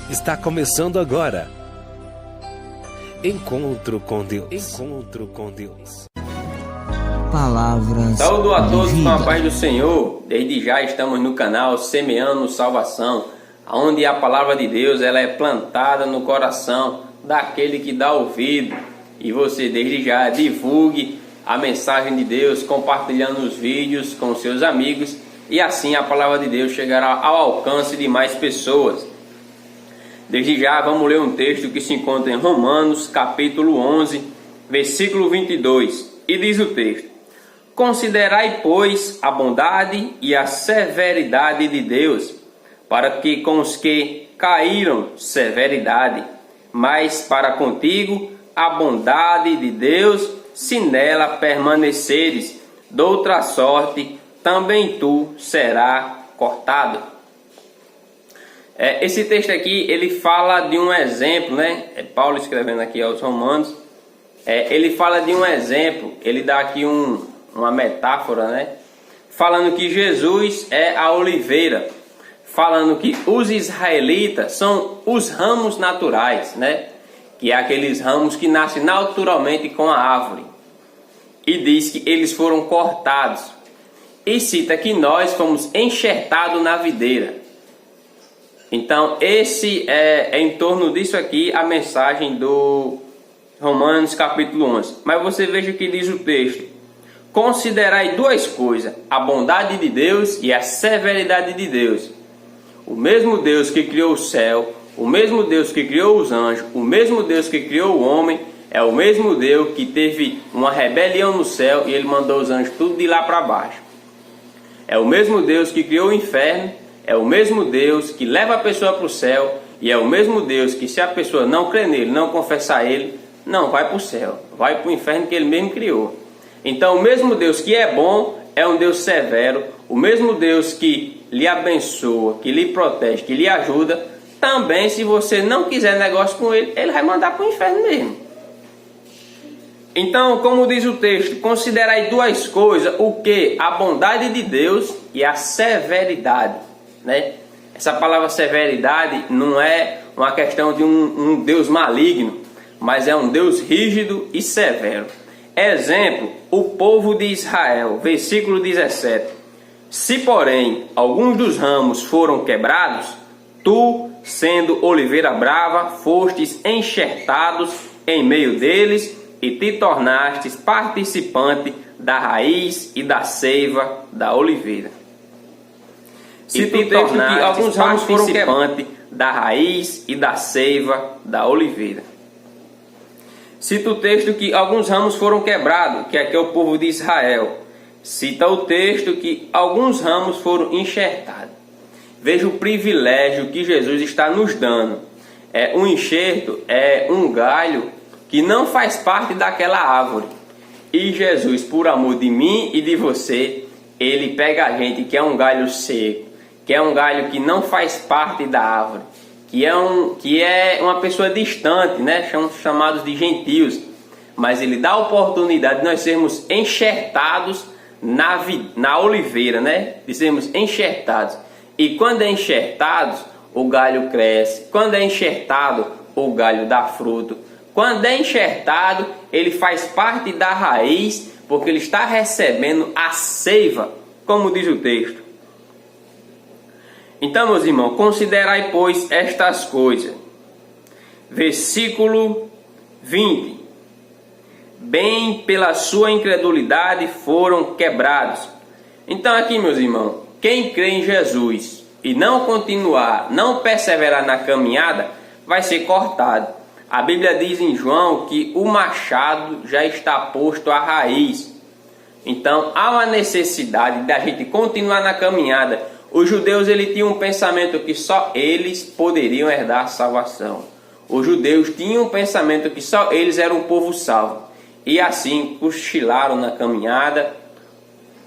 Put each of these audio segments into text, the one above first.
Está começando agora. Encontro com Deus. Encontro com Deus. Palavras. Saúdo a todos de com a vida. paz do Senhor. Desde já estamos no canal Semeando Salvação, onde a palavra de Deus ela é plantada no coração daquele que dá ouvido. E você desde já divulgue a mensagem de Deus, compartilhando os vídeos com seus amigos, e assim a palavra de Deus chegará ao alcance de mais pessoas. Desde já vamos ler um texto que se encontra em Romanos capítulo 11, versículo 22, e diz o texto: Considerai, pois, a bondade e a severidade de Deus, para que com os que caíram severidade, mas para contigo a bondade de Deus, se nela permaneceres, doutra sorte também tu será cortado. Esse texto aqui, ele fala de um exemplo, né? Paulo escrevendo aqui aos Romanos, ele fala de um exemplo, ele dá aqui uma metáfora, né? Falando que Jesus é a oliveira, falando que os israelitas são os ramos naturais, né? Que é aqueles ramos que nascem naturalmente com a árvore. E diz que eles foram cortados. E cita que nós fomos enxertados na videira. Então, esse é em torno disso aqui a mensagem do Romanos capítulo 11. Mas você veja que diz o texto: Considerai duas coisas, a bondade de Deus e a severidade de Deus. O mesmo Deus que criou o céu, o mesmo Deus que criou os anjos, o mesmo Deus que criou o homem, é o mesmo Deus que teve uma rebelião no céu e ele mandou os anjos tudo de lá para baixo. É o mesmo Deus que criou o inferno, é o mesmo Deus que leva a pessoa para o céu, e é o mesmo Deus que, se a pessoa não crer nele, não confessar ele, não vai para o céu, vai para o inferno que ele mesmo criou. Então o mesmo Deus que é bom é um Deus severo, o mesmo Deus que lhe abençoa, que lhe protege, que lhe ajuda, também, se você não quiser negócio com ele, ele vai mandar para o inferno mesmo. Então, como diz o texto, considerai duas coisas, o que? A bondade de Deus e a severidade, né? Essa palavra severidade não é uma questão de um Deus maligno, mas é um Deus rígido e severo. Exemplo, o povo de Israel, versículo 17: Se porém alguns dos ramos foram quebrados, tu, sendo oliveira brava, fostes enxertados em meio deles e te tornastes participante da raiz e da seiva da oliveira. Se te tornastes que alguns ramos foram quebrados da raiz e da seiva da oliveira. Cita o texto que alguns ramos foram quebrados, que aqui é o povo de Israel. Cita o texto que alguns ramos foram enxertados. Veja o privilégio que Jesus está nos dando. Um enxerto é um galho que não faz parte daquela árvore. E Jesus, por amor de mim e de você, ele pega a gente que é um galho seco, que é um galho que não faz parte da árvore, que é uma pessoa distante, né? Chamados de gentios, mas ele dá a oportunidade de nós sermos enxertados na oliveira, né? De sermos enxertados. E quando é enxertados, o galho cresce. Quando é enxertado, o galho dá fruto. Quando é enxertado, ele faz parte da raiz, porque ele está recebendo a seiva, como diz o texto. Então, meus irmãos, considerai, pois, estas coisas. Versículo 20. Bem pela sua incredulidade foram quebrados. Então aqui, meus irmãos, quem crê em Jesus e não continuar, não perseverar na caminhada, vai ser cortado. A Bíblia diz em João que o machado já está posto à raiz. Então há uma necessidade da gente continuar na caminhada. Os judeus tinham um pensamento que só eles poderiam herdar a salvação. Os judeus tinham um pensamento que só eles eram o povo salvo. E assim cochilaram na caminhada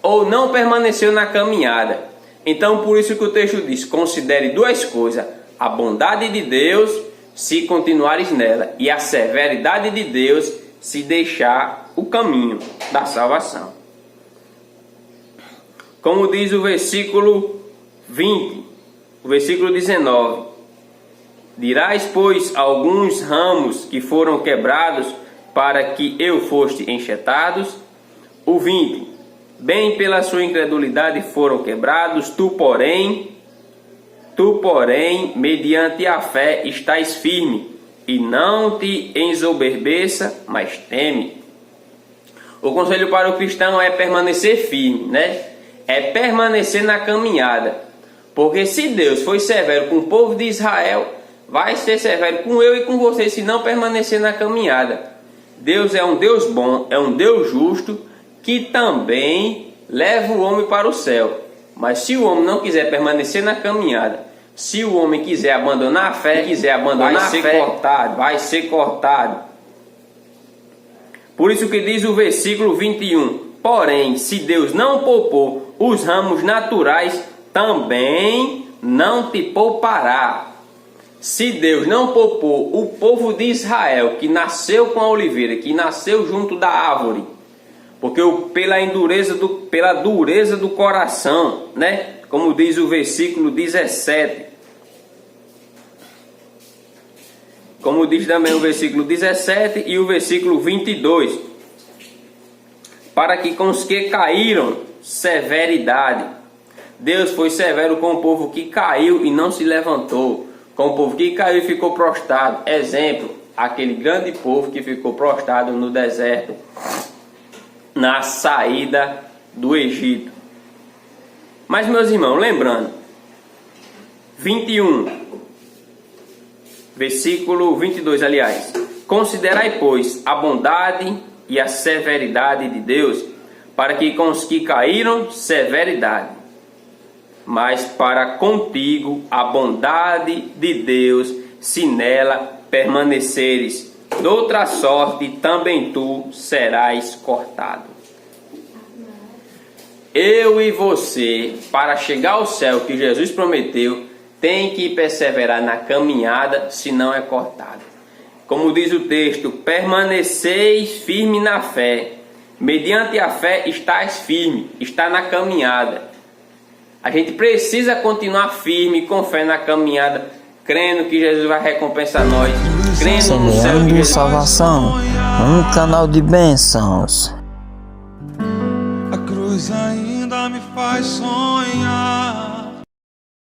ou não permaneceu na caminhada. Então por isso que o texto diz: considere duas coisas, a bondade de Deus, se continuares nela, e a severidade de Deus, se deixar o caminho da salvação. Como diz o versículo 20, o versículo 19: Dirás, pois, alguns ramos que foram quebrados para que eu foste enxertados? O 20. Bem pela sua incredulidade foram quebrados, tu, porém, mediante a fé estás firme, e não te ensoberbeça, mas teme. O conselho para o cristão é permanecer firme, né? É permanecer na caminhada. Porque se Deus foi severo com o povo de Israel, vai ser severo com eu e com você se não permanecer na caminhada. Deus é um Deus bom, é um Deus justo, que também leva o homem para o céu. Mas se o homem não quiser permanecer na caminhada, se o homem quiser abandonar a fé, vai ser cortado. Por isso que diz o versículo 21. Porém, se Deus não poupou os ramos naturais, também não te poupará. Se Deus não poupou o povo de Israel, que nasceu com a oliveira, que nasceu junto da árvore, porque pela dureza do coração, né? Como diz o versículo 17. Como diz também o versículo 17 e o versículo 22. Para que com os que caíram, severidade. Deus foi severo com o povo que caiu e não se levantou. Com o povo que caiu e ficou prostrado. Exemplo, aquele grande povo que ficou prostrado no deserto, na saída do Egito. Mas, meus irmãos, lembrando, 21, versículo 22, aliás. Considerai, pois, a bondade e a severidade de Deus, para que com os que caíram, severidade, mas para contigo a bondade de Deus, se nela permaneceres. De outra sorte, também tu serás cortado. Eu e você, para chegar ao céu que Jesus prometeu, tem que perseverar na caminhada, senão é cortado. Como diz o texto, permaneceis firme na fé. Mediante a fé estás firme, está na caminhada. A gente precisa continuar firme, com fé na caminhada, crendo que Jesus vai recompensar nós, crendo no céu que Jesus... Salvação, um canal de bênçãos. A cruz ainda me faz sonhar.